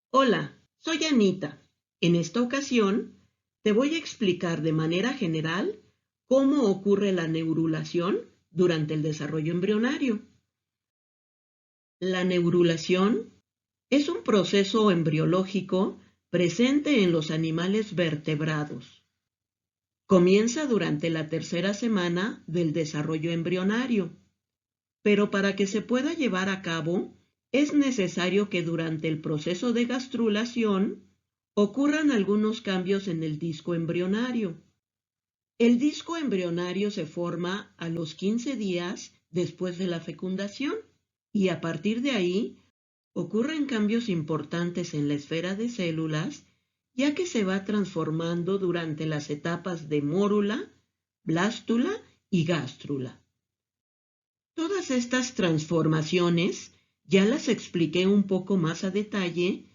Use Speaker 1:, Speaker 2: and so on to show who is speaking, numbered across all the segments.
Speaker 1: Hola, soy Anita. En esta ocasión te voy a explicar de manera general cómo ocurre la neurulación durante el desarrollo embrionario. La neurulación es un proceso embriológico presente en los animales vertebrados. Comienza durante la tercera semana del desarrollo embrionario, pero para que se pueda llevar a cabo, es necesario que durante el proceso de gastrulación ocurran algunos cambios en el disco embrionario. El disco embrionario se forma a los 15 días después de la fecundación y a partir de ahí ocurren cambios importantes en la esfera de células, ya que se va transformando durante las etapas de mórula, blástula y gástrula. Todas estas transformaciones ya las expliqué un poco más a detalle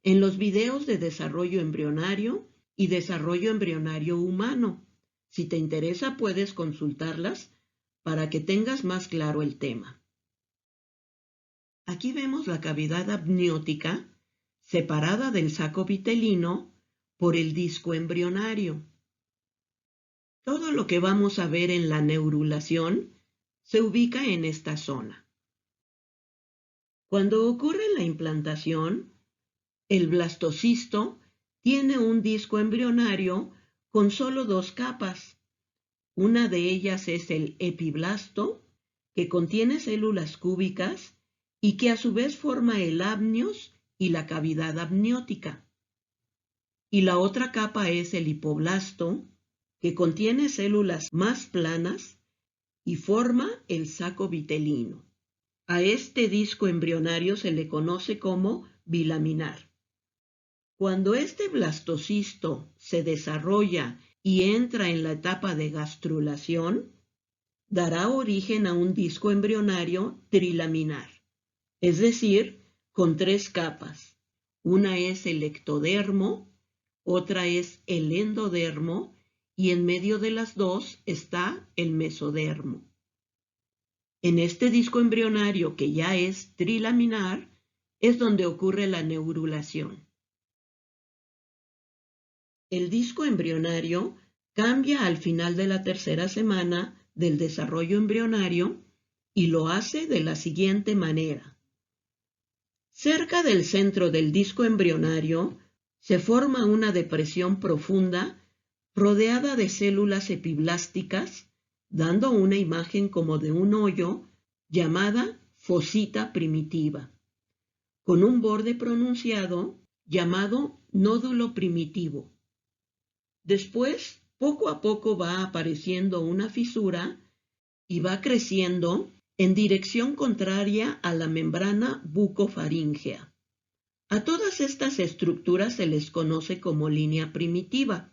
Speaker 1: en los videos de desarrollo embrionario y desarrollo embrionario humano. Si te interesa, puedes consultarlas para que tengas más claro el tema. Aquí vemos la cavidad amniótica separada del saco vitelino por el disco embrionario. Todo lo que vamos a ver en la neurulación se ubica en esta zona. Cuando ocurre la implantación, el blastocisto tiene un disco embrionario con solo dos capas. Una de ellas es el epiblasto, que contiene células cúbicas y que a su vez forma el amnios y la cavidad amniótica. Y la otra capa es el hipoblasto, que contiene células más planas y forma el saco vitelino. A este disco embrionario se le conoce como bilaminar. Cuando este blastocisto se desarrolla y entra en la etapa de gastrulación, dará origen a un disco embrionario trilaminar, es decir, con tres capas. Una es el ectodermo, otra es el endodermo y en medio de las dos está el mesodermo. En este disco embrionario, que ya es trilaminar, es donde ocurre la neurulación. El disco embrionario cambia al final de la tercera semana del desarrollo embrionario y lo hace de la siguiente manera. Cerca del centro del disco embrionario se forma una depresión profunda rodeada de células epiblásticas, dando una imagen como de un hoyo llamada fosita primitiva, con un borde pronunciado llamado nódulo primitivo. Después, poco a poco va apareciendo una fisura y va creciendo en dirección contraria a la membrana bucofaríngea. A todas estas estructuras se les conoce como línea primitiva.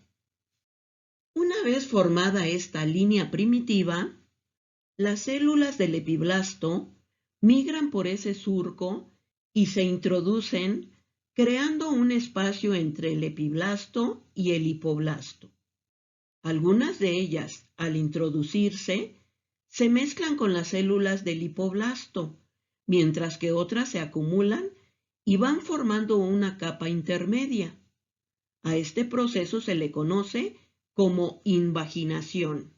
Speaker 1: Una vez formada esta línea primitiva, las células del epiblasto migran por ese surco y se introducen creando un espacio entre el epiblasto y el hipoblasto. Algunas de ellas, al introducirse, se mezclan con las células del hipoblasto, mientras que otras se acumulan y van formando una capa intermedia. A este proceso se le conoce como invaginación.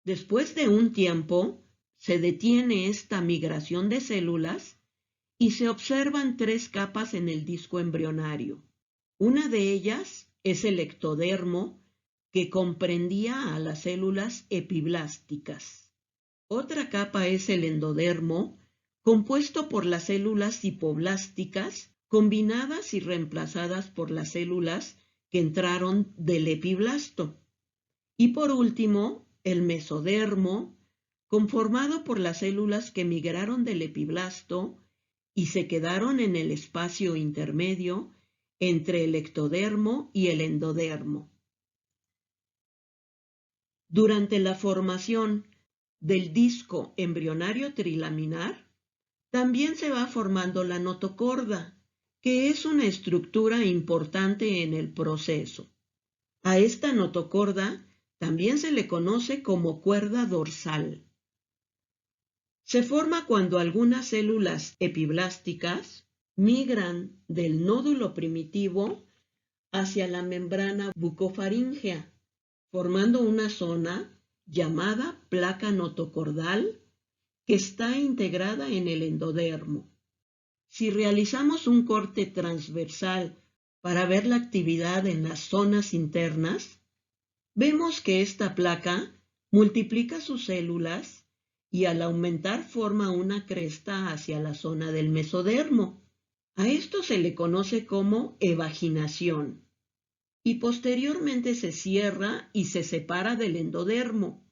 Speaker 1: Después de un tiempo, se detiene esta migración de células y se observan tres capas en el disco embrionario. Una de ellas es el ectodermo, que comprendía a las células epiblásticas. Otra capa es el endodermo, compuesto por las células hipoblásticas, combinadas y reemplazadas por las células que entraron del epiblasto. Y por último, el mesodermo, conformado por las células que migraron del epiblasto y se quedaron en el espacio intermedio entre el ectodermo y el endodermo. Durante la formación del disco embrionario trilaminar, también se va formando la notocorda, que es una estructura importante en el proceso. A esta notocorda también se le conoce como cuerda dorsal. Se forma cuando algunas células epiblásticas migran del nódulo primitivo hacia la membrana bucofaríngea, formando una zona llamada placa notocordal que está integrada en el endodermo. Si realizamos un corte transversal para ver la actividad en las zonas internas, vemos que esta placa multiplica sus células y al aumentar forma una cresta hacia la zona del mesodermo. A esto se le conoce como evaginación y posteriormente se cierra y se separa del endodermo,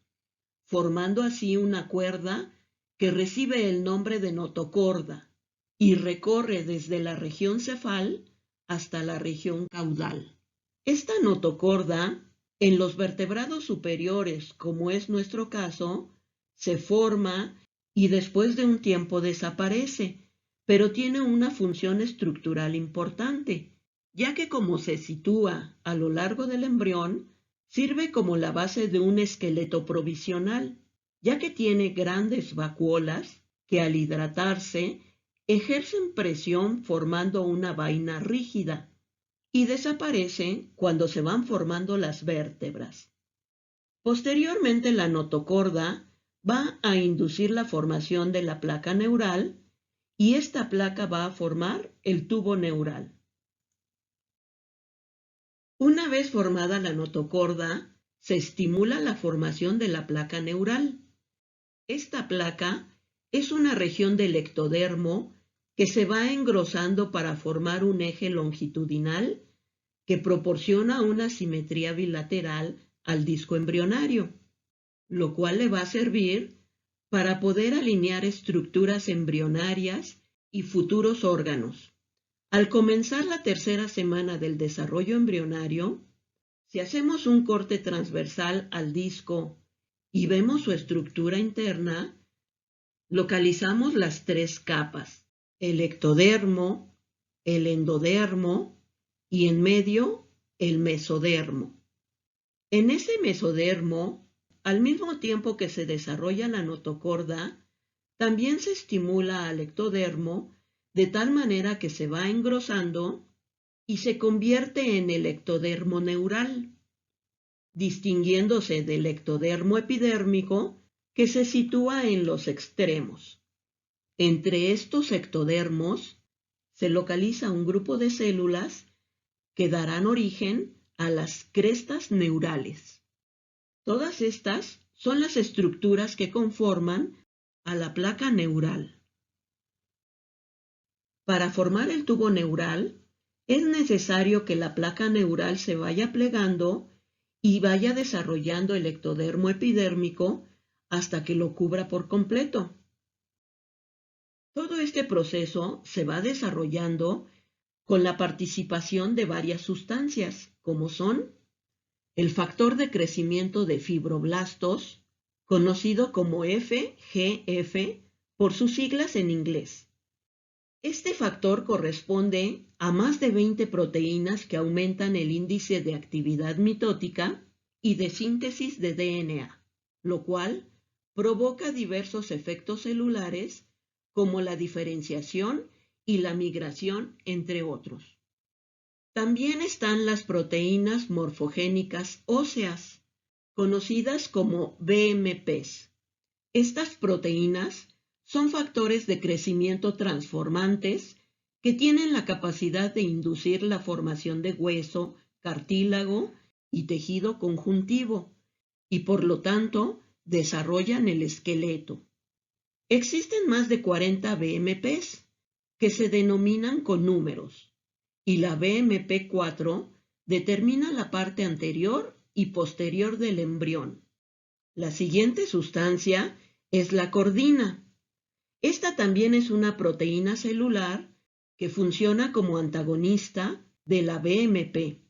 Speaker 1: formando así una cuerda que recibe el nombre de notocorda y recorre desde la región cefal hasta la región caudal. Esta notocorda, en los vertebrados superiores, como es nuestro caso, se forma y después de un tiempo desaparece, pero tiene una función estructural importante, ya que como se sitúa a lo largo del embrión, sirve como la base de un esqueleto provisional, ya que tiene grandes vacuolas que al hidratarse ejercen presión formando una vaina rígida y desaparece cuando se van formando las vértebras. Posteriormente la notocorda va a inducir la formación de la placa neural y esta placa va a formar el tubo neural. Una vez formada la notocorda, se estimula la formación de la placa neural. Esta placa es una región del ectodermo que se va engrosando para formar un eje longitudinal que proporciona una simetría bilateral al disco embrionario, lo cual le va a servir para poder alinear estructuras embrionarias y futuros órganos. Al comenzar la tercera semana del desarrollo embrionario, si hacemos un corte transversal al disco y vemos su estructura interna, localizamos las tres capas, el ectodermo, el endodermo y en medio el mesodermo. En ese mesodermo, al mismo tiempo que se desarrolla la notocorda, también se estimula al ectodermo de tal manera que se va engrosando y se convierte en el ectodermo neural, distinguiéndose del ectodermo epidérmico que se sitúa en los extremos. Entre estos ectodermos se localiza un grupo de células que darán origen a las crestas neurales. Todas estas son las estructuras que conforman a la placa neural. Para formar el tubo neural, es necesario que la placa neural se vaya plegando y vaya desarrollando el ectodermo epidérmico hasta que lo cubra por completo. Todo este proceso se va desarrollando con la participación de varias sustancias, como son el factor de crecimiento de fibroblastos, conocido como FGF por sus siglas en inglés. Este factor corresponde a más de 20 proteínas que aumentan el índice de actividad mitótica y de síntesis de DNA, lo cual provoca diversos efectos celulares como la diferenciación y la migración, entre otros. También están las proteínas morfogénicas óseas, conocidas como BMPs. Estas proteínas son factores de crecimiento transformantes que tienen la capacidad de inducir la formación de hueso, cartílago y tejido conjuntivo, y por lo tanto desarrollan el esqueleto. Existen más de 40 BMPs que se denominan con números, y la BMP4 determina la parte anterior y posterior del embrión. La siguiente sustancia es la cordina. Esta también es una proteína celular que funciona como antagonista de la BMP,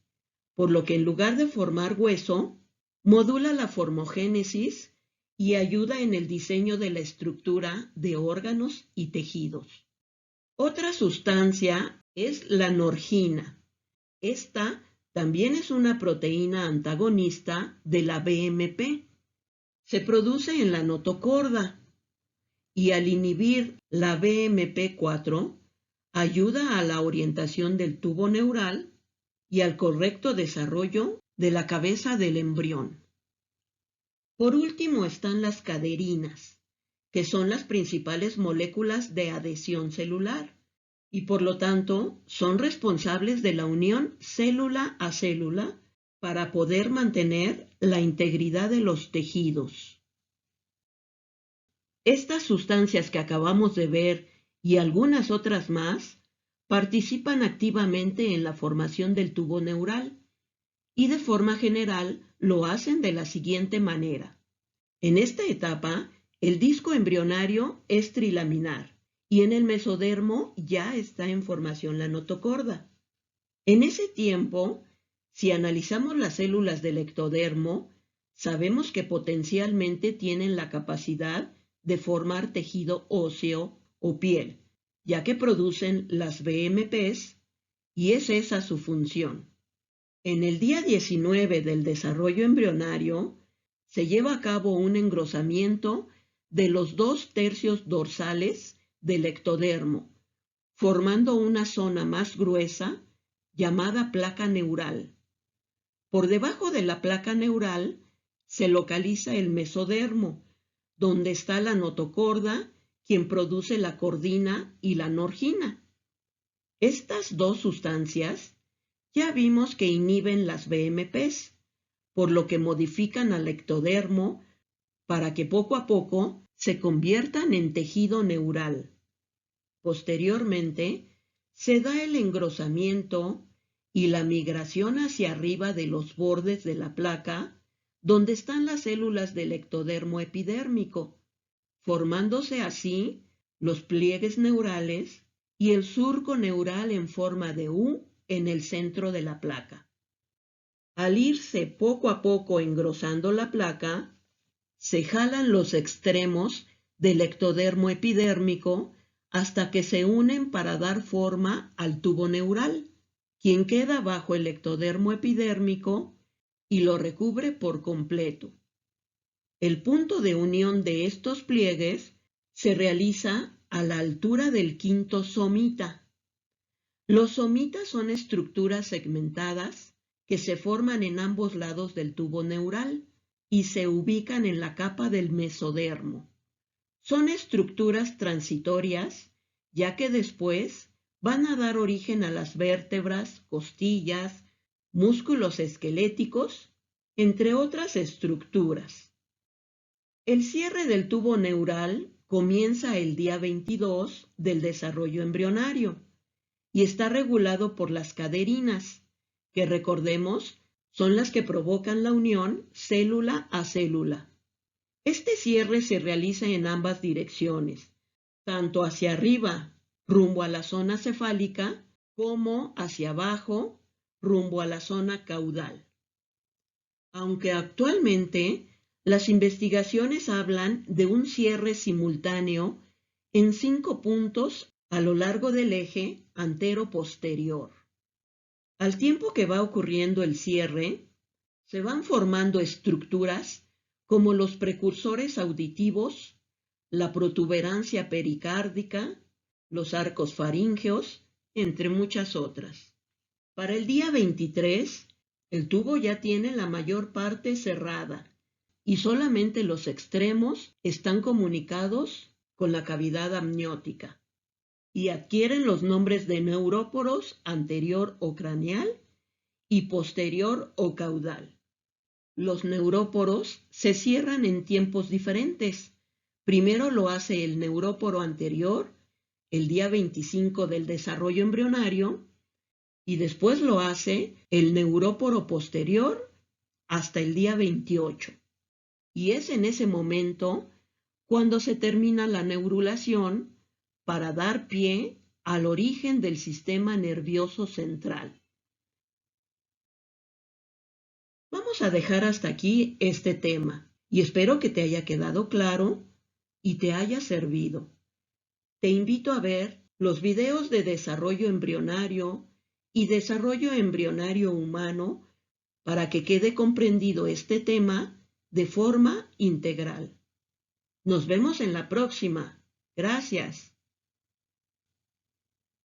Speaker 1: por lo que en lugar de formar hueso, modula la formogénesis y ayuda en el diseño de la estructura de órganos y tejidos. Otra sustancia es la norgina. Esta también es una proteína antagonista de la BMP. Se produce en la notocorda y al inhibir la BMP4, Ayuda a la orientación del tubo neural y al correcto desarrollo de la cabeza del embrión. Por último están las caderinas, que son las principales moléculas de adhesión celular y por lo tanto son responsables de la unión célula a célula para poder mantener la integridad de los tejidos. Estas sustancias que acabamos de ver y algunas otras más participan activamente en la formación del tubo neural y de forma general lo hacen de la siguiente manera. En esta etapa, el disco embrionario es trilaminar y en el mesodermo ya está en formación la notocorda. En ese tiempo, si analizamos las células del ectodermo, sabemos que potencialmente tienen la capacidad de formar tejido óseo o piel, ya que producen las BMPs y es esa su función. En el día 19 del desarrollo embrionario, se lleva a cabo un engrosamiento de los 2/3 dorsales del ectodermo, formando una zona más gruesa llamada placa neural. Por debajo de la placa neural se localiza el mesodermo, donde está la notocorda, quien produce la cordina y la norgina. Estas dos sustancias ya vimos que inhiben las BMPs, por lo que modifican al ectodermo para que poco a poco se conviertan en tejido neural. Posteriormente, se da el engrosamiento y la migración hacia arriba de los bordes de la placa, donde están las células del ectodermo epidérmico, formándose así los pliegues neurales y el surco neural en forma de U en el centro de la placa. Al irse poco a poco engrosando la placa, se jalan los extremos del ectodermo epidérmico hasta que se unen para dar forma al tubo neural, quien queda bajo el ectodermo epidérmico y lo recubre por completo. El punto de unión de estos pliegues se realiza a la altura del quinto somita. Los somitas son estructuras segmentadas que se forman en ambos lados del tubo neural y se ubican en la capa del mesodermo. Son estructuras transitorias, ya que después van a dar origen a las vértebras, costillas, músculos esqueléticos, entre otras estructuras. El cierre del tubo neural comienza el día 22 del desarrollo embrionario y está regulado por las caderinas, que recordemos son las que provocan la unión célula a célula. Este cierre se realiza en ambas direcciones, tanto hacia arriba, rumbo a la zona cefálica, como hacia abajo, rumbo a la zona caudal. Aunque actualmente las investigaciones hablan de un cierre simultáneo en 5 puntos a lo largo del eje antero-posterior. Al tiempo que va ocurriendo el cierre, se van formando estructuras como los precursores auditivos, la protuberancia pericárdica, los arcos faríngeos, entre muchas otras. Para el día 23, el tubo ya tiene la mayor parte cerrada y solamente los extremos están comunicados con la cavidad amniótica y adquieren los nombres de neuróporos anterior o craneal y posterior o caudal. Los neuróporos se cierran en tiempos diferentes. Primero lo hace el neuróporo anterior, el día 25 del desarrollo embrionario, y después lo hace el neuróporo posterior hasta el día 28. Y es en ese momento cuando se termina la neurulación para dar pie al origen del sistema nervioso central. Vamos a dejar hasta aquí este tema y espero que te haya quedado claro y te haya servido. Te invito a ver los videos de desarrollo embrionario y desarrollo embrionario humano para que quede comprendido este tema de forma integral. Nos vemos en la próxima. Gracias.